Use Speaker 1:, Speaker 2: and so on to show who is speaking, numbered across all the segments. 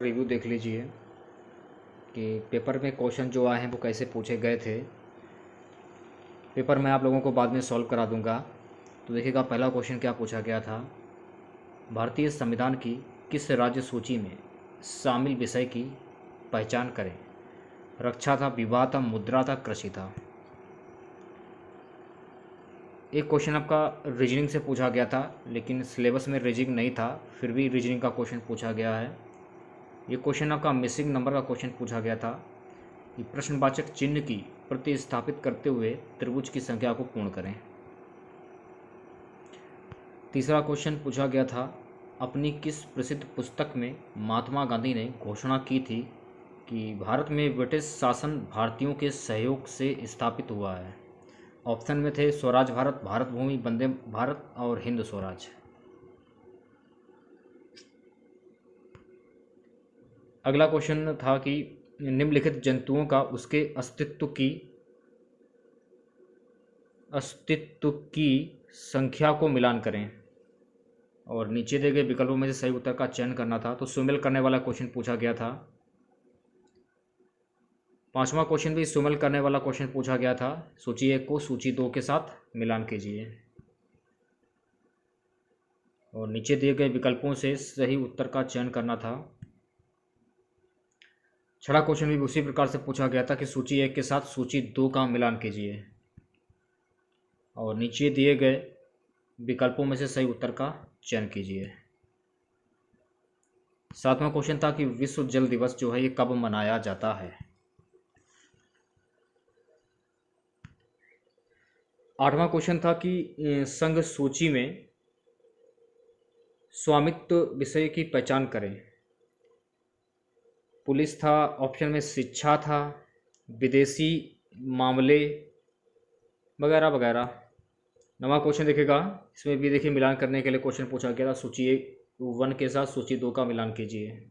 Speaker 1: Review देख लीजिए कि पेपर में क्वेश्चन जो आए हैं वो कैसे पूछे गए थे। पेपर मैं आप लोगों को बाद में सॉल्व करा दूंगा। तो देखिएगा, पहला क्वेश्चन क्या पूछा गया था। भारतीय संविधान की किस राज्य सूची में शामिल विषय की पहचान करें। रक्षा था, विवाह था, मुद्रा था, कृषि था। एक क्वेश्चन आपका रीजनिंग से पूछा गया था, लेकिन सिलेबस में रीजनिंग नहीं था, फिर भी रीजनिंग का क्वेश्चन पूछा गया है। ये क्वेश्चन आपका मिसिंग नंबर का क्वेश्चन पूछा गया था कि प्रश्नवाचक चिन्ह की प्रतिस्थापित करते हुए त्रिभुज की संख्या को पूर्ण करें। तीसरा क्वेश्चन पूछा गया था, अपनी किस प्रसिद्ध पुस्तक में महात्मा गांधी ने घोषणा की थी कि भारत में ब्रिटिश शासन भारतीयों के सहयोग से स्थापित हुआ है। ऑप्शन में थे स्वराज भारत, भारत भूमि, वंदे भारत और हिंद स्वराज। अगला क्वेश्चन था कि निम्नलिखित जंतुओं का उसके अस्तित्व की संख्या को मिलान करें और नीचे दिए गए विकल्पों में से सही उत्तर का चयन करना था। तो सुमेल करने वाला क्वेश्चन पूछा गया था। पांचवा क्वेश्चन भी सुमेल करने वाला क्वेश्चन पूछा गया था। सूची 1 को सूची 2 के साथ मिलान कीजिए और नीचे दिए गए विकल्पों से सही उत्तर का चयन करना था। छठा क्वेश्चन भी उसी प्रकार से पूछा गया था कि सूची 1 के साथ सूची 2 का मिलान कीजिए और नीचे दिए गए विकल्पों में से सही उत्तर का चयन कीजिए। सातवां क्वेश्चन था कि विश्व जल दिवस जो है ये कब मनाया जाता है। आठवां क्वेश्चन था कि संघ सूची में स्वामित्व विषय की पहचान करें। पुलिस था, ऑप्शन में शिक्षा था, विदेशी मामले वगैरह वगैरह। नवा क्वेश्चन देखेगा, इसमें भी देखिए मिलान करने के लिए क्वेश्चन पूछा गया था। सूची 1 के साथ सूची 2 का मिलान कीजिए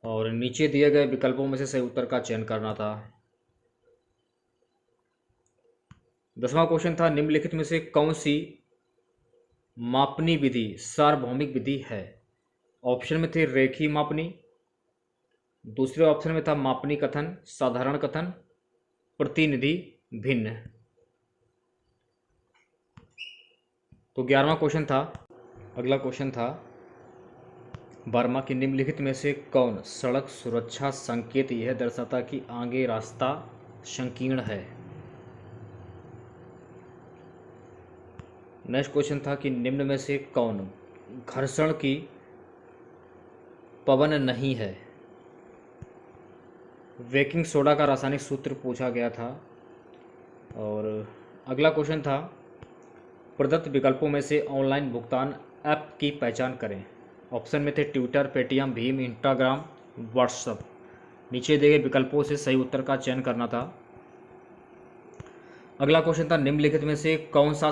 Speaker 1: और नीचे दिए गए विकल्पों में से सही उत्तर का चयन करना था। 10वां क्वेश्चन था, निम्नलिखित में से कौन सी मापनी विधि सार्वभौमिक विधि है। ऑप्शन में थे रेखीय मापनी, दूसरे ऑप्शन में था मापनी कथन, साधारण कथन, प्रतिनिधि, भिन्न। तो 11वां क्वेश्चन था, अगला क्वेश्चन था, बर्मा की निम्नलिखित में से कौन सड़क सुरक्षा संकेत यह दर्शाता कि आगे रास्ता संकीर्ण है। नेक्स्ट क्वेश्चन था कि निम्न में से कौन घर्षण की पवन नहीं है। बेकिंग सोडा का रासायनिक सूत्र पूछा गया था। और अगला क्वेश्चन था, प्रदत्त विकल्पों में से ऑनलाइन भुगतान ऐप की पहचान करें। ऑप्शन में थे Twitter, Paytm, Bhim, Instagram, WhatsApp. नीचे दिए गए विकल्पों से सही उत्तर का चयन करना था। अगला क्वेश्चन था, निम्नलिखित में से कौन सा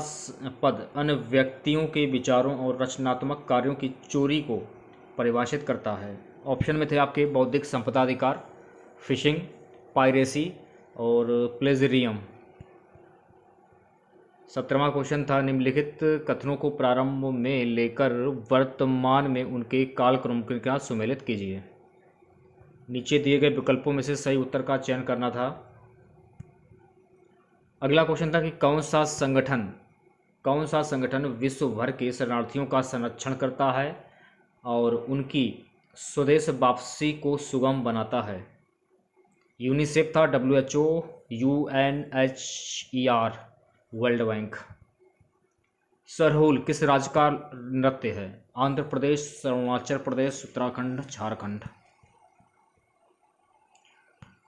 Speaker 1: पद अन्य व्यक्तियों के विचारों और रचनात्मक कार्यों की चोरी को परिभाषित करता है। ऑप्शन में थे आपके बौद्धिक संपदा अधिकार, फिशिंग, पायरेसी और प्लेजरियम। 17वां क्वेश्चन था, निम्नलिखित कथनों को प्रारंभ में लेकर वर्तमान में उनके कालक्रम के साथ सुमेलित कीजिए। नीचे दिए गए विकल्पों में से सही उत्तर का चयन करना था। अगला क्वेश्चन था कि कौन सा संगठन विश्व भर के शरणार्थियों का संरक्षण करता है और उनकी स्वदेश वापसी को सुगम बनाता है। यूनिसेफ था, WHO, UNHCR, world bank. Sarhul किस राज्य का नृत्य है। आंध्र प्रदेश, अरुणाचल प्रदेश, उत्तराखंड, झारखंड।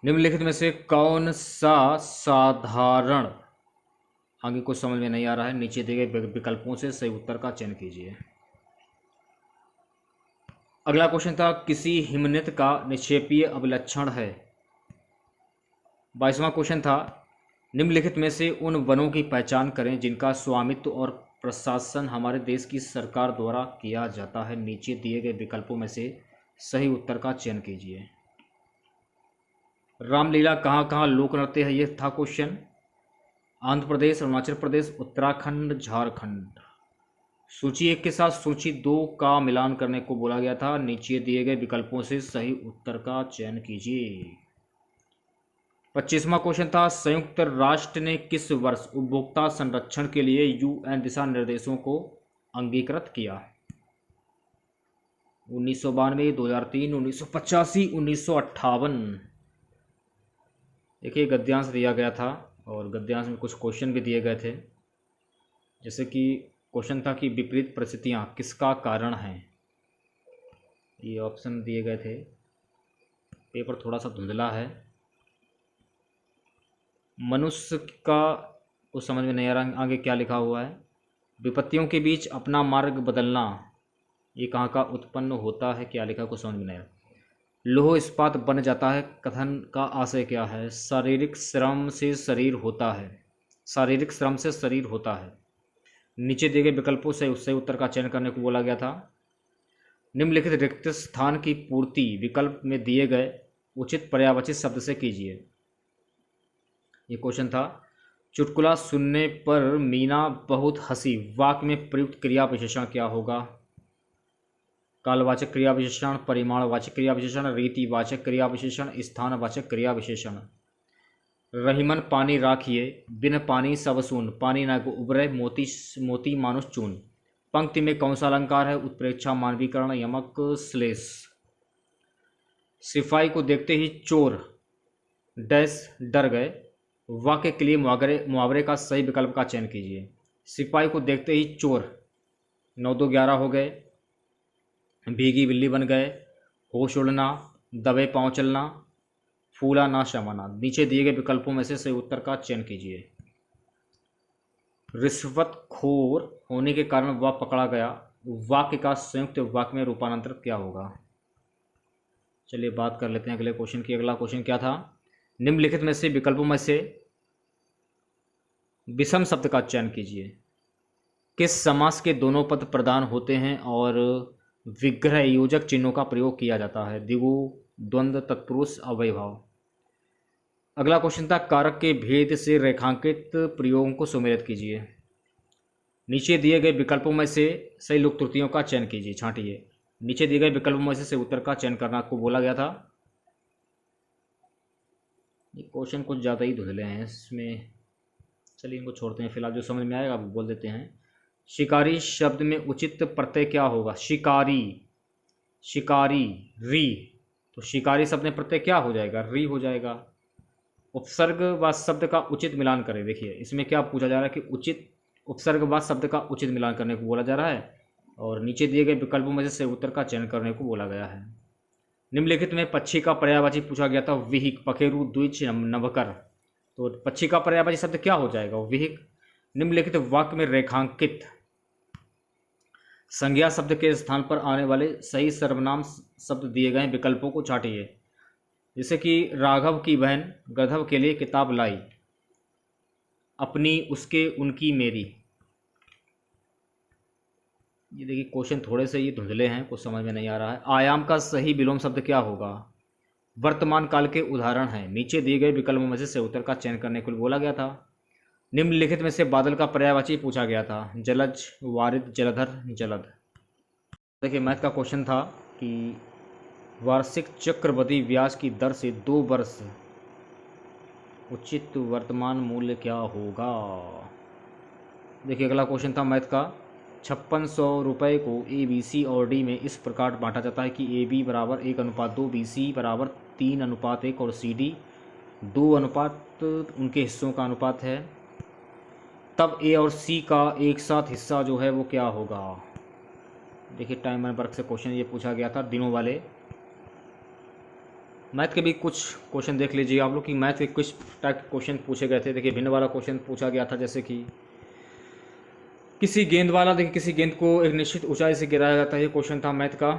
Speaker 1: निम्नलिखित में से कौन सा साधारण, आगे कुछ समझ में नहीं आ रहा है, नीचे दिए गए विकल्पों से सही उत्तर का चयन कीजिए। अगला क्वेश्चन था, किसी हिमनद का निक्षेपीय अभिलक्षण है। 22वां क्वेश्चन था, निम्नलिखित में से उन वनों की पहचान करें जिनका स्वामित्व और प्रशासन हमारे देश की सरकार द्वारा किया जाता है। नीचे दिए गए विकल्पों में से सही उत्तर का चयन कीजिए। रामलीला कहाँ कहाँ लोक नृत्य है, ये था क्वेश्चन। आंध्र प्रदेश, अरुणाचल प्रदेश, उत्तराखंड, झारखंड। सूची 1 के साथ सूची 2 का मिलान करने को बोला गया था। नीचे दिए गए विकल्पों से सही उत्तर का चयन कीजिए। 25वां क्वेश्चन था, संयुक्त राष्ट्र ने किस वर्ष उपभोक्ता संरक्षण के लिए यूएन दिशा निर्देशों को अंगीकृत किया? 1992, 2003, 1985, 1958। देखिए गद्यांश दिया गया था और गद्यांश में कुछ क्वेश्चन भी दिए गए थे, जैसे कि क्वेश्चन था कि विपरीत परिस्थितियां किसका कारण हैं। ये ऑप्शन दिए गए थे। पेपर थोड़ा सा धुंधला है, मनुष्य का कुछ समझ में नहीं आ रहा आगे क्या लिखा हुआ है। विपत्तियों के बीच अपना मार्ग बदलना, ये कहाँ का उत्पन्न होता है, क्या लिखा कुछ समझ में नहीं आ रहा। लोह इस्पात बन जाता है, कथन का आशय क्या है? शारीरिक श्रम से शरीर होता है, शारीरिक श्रम से शरीर होता है। नीचे दिए गए विकल्पों से उससे उत्तर का चयन करने को बोला गया था। निम्नलिखित रिक्त स्थान की पूर्ति विकल्प में दिए गए उचित पर्यायवाची शब्द से कीजिए। ये क्वेश्चन था, चुटकुला सुनने पर मीना बहुत हंसी, वाक्य में प्रयुक्त क्रिया विशेषण क्या होगा? कालवाचक क्रिया विशेषण, परिमाणवाचक क्रिया विशेषण, रीतिवाचक क्रिया विशेषण, स्थानवाचक क्रिया विशेषण। रहीमन पानी राखिए, बिन पानी सब सून, पानी न उबरे मोती मोती मानुष चून। पंक्ति में कौन सा अलंकार है? उत्प्रेक्षा, मानवीकरण, यमक, श्लेष। सिपाही को देखते ही चोर डैश डर गए, वाक्य के लिए मुहावरे का सही विकल्प का चयन कीजिए। सिपाही को देखते ही चोर 9 2 11 हो गए, भीगी बिल्ली बन गए, होश उड़ना, दबे पांव चलना, फूला ना शमाना। नीचे दिए गए विकल्पों में से सही उत्तर का चयन कीजिए। रिश्वतखोर होने के कारण वह पकड़ा गया, वाक्य का संयुक्त वाक्य में रूपांतरित क्या होगा? चलिए बात कर लेते हैं अगले क्वेश्चन की। अगला क्वेश्चन क्या था, निम्नलिखित में से विकल्पों में से विषम शब्द का चयन कीजिए। किस समास के दोनों पद प्रधान होते हैं और विग्रह योजक चिन्हों का प्रयोग किया जाता है? द्विगु, द्वंद्व, तत्पुरुष, अव्ययभाव। अगला क्वेश्चन था, कारक के भेद से रेखांकित प्रयोगों को सुमेलित कीजिए। नीचे दिए गए विकल्पों में से सही लोक त्रुटियों का चयन कीजिए, छांटिए। नीचे दिए गए विकल्पों में से सही उत्तर का चयन करना को बोला गया था। ये क्वेश्चन कुछ ज़्यादा ही धुंधले हैं इसमें, चलिए इनको छोड़ते हैं फिलहाल, जो समझ में आएगा आप बोल देते हैं। शिकारी शब्द में उचित प्रत्यय क्या होगा? शिकारी, शिकारी, री। तो शिकारी शब्द में प्रत्यय क्या हो जाएगा? री हो जाएगा। उपसर्ग व शब्द का उचित मिलान करें। देखिए इसमें क्या पूछा जा रहा है कि उचित उपसर्ग व शब्द का उचित मिलान करने को बोला जा रहा है, और नीचे दिए गए विकल्पों में से सही उत्तर का चयन करने को बोला गया है। निम्नलिखित में पक्षी का पर्यायवाची पूछा गया था, विहिक, पखेरु, द्विज, नभकर। तो पक्षी का पर्यायवाची शब्द क्या हो जाएगा? विहिक। निम्नलिखित वाक्य में रेखांकित संज्ञा शब्द के स्थान पर आने वाले सही सर्वनाम शब्द दिए गए विकल्पों को छाटिए। जैसे कि राघव की बहन गधव के लिए किताब लाई, अपनी, उसके, उनकी, मेरी। ये देखिए क्वेश्चन थोड़े से ये धुंधले हैं, कुछ समझ में नहीं आ रहा है। आयाम का सही विलोम शब्द क्या होगा? वर्तमान काल के उदाहरण हैं। नीचे दिए गए विकल्पों में से सही उत्तर का चयन करने को बोला गया था। निम्नलिखित में से बादल का पर्यायवाची पूछा गया था, जलज, वारिद, जलधर, जलद। देखिए मैथ का क्वेश्चन था कि वार्षिक चक्रवृद्धि ब्याज की दर से 2 वर्ष उचित वर्तमान मूल्य क्या होगा? देखिए अगला क्वेश्चन था मैथ का, 5600 रुपये को ए, बी, सी और डी में इस प्रकार बांटा जाता है कि ए बी बराबर 1:2, बी सी बराबर 3:1 और सी डी 2 उनके हिस्सों का अनुपात है। तब ए और सी का एक साथ हिस्सा जो है वो क्या होगा? देखिए टाइम एंड वर्क से क्वेश्चन ये पूछा गया था, दिनों वाले। मैथ के भी कुछ क्वेश्चन देख लीजिए आप लोग कि मैथ के कुछ टाइप के क्वेश्चन पूछे गए थे। देखिए भिन्न वाला क्वेश्चन पूछा गया था, जैसे कि किसी गेंद वाला, देखिए किसी गेंद को एक निश्चित ऊंचाई से गिराया जाता है, ये क्वेश्चन था मैथ का।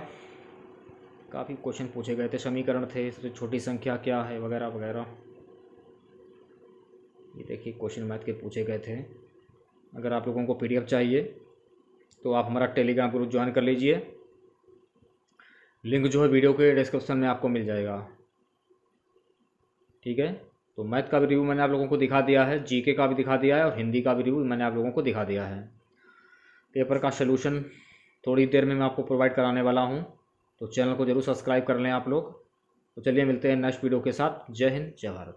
Speaker 1: काफ़ी क्वेश्चन पूछे गए थे, समीकरण थे, सबसे छोटी संख्या क्या है, वगैरह वगैरह। ये देखिए क्वेश्चन मैथ के पूछे गए थे। अगर आप लोगों को पीडीएफ चाहिए तो आप हमारा टेलीग्राम ग्रुप ज्वाइन कर लीजिए, लिंक जो है वीडियो के डिस्क्रिप्शन में आपको मिल जाएगा, ठीक है। तो मैथ का भी रिव्यू मैंने आप लोगों को दिखा दिया है, जीके का भी दिखा दिया है और हिंदी का भी रिव्यू मैंने आप लोगों को दिखा दिया है। पेपर का सलूशन थोड़ी देर में मैं आपको प्रोवाइड कराने वाला हूँ, तो चैनल को ज़रूर सब्सक्राइब कर लें आप लोग। तो चलिए मिलते हैं नेक्स्ट वीडियो के साथ। जय हिंद, जय भारत।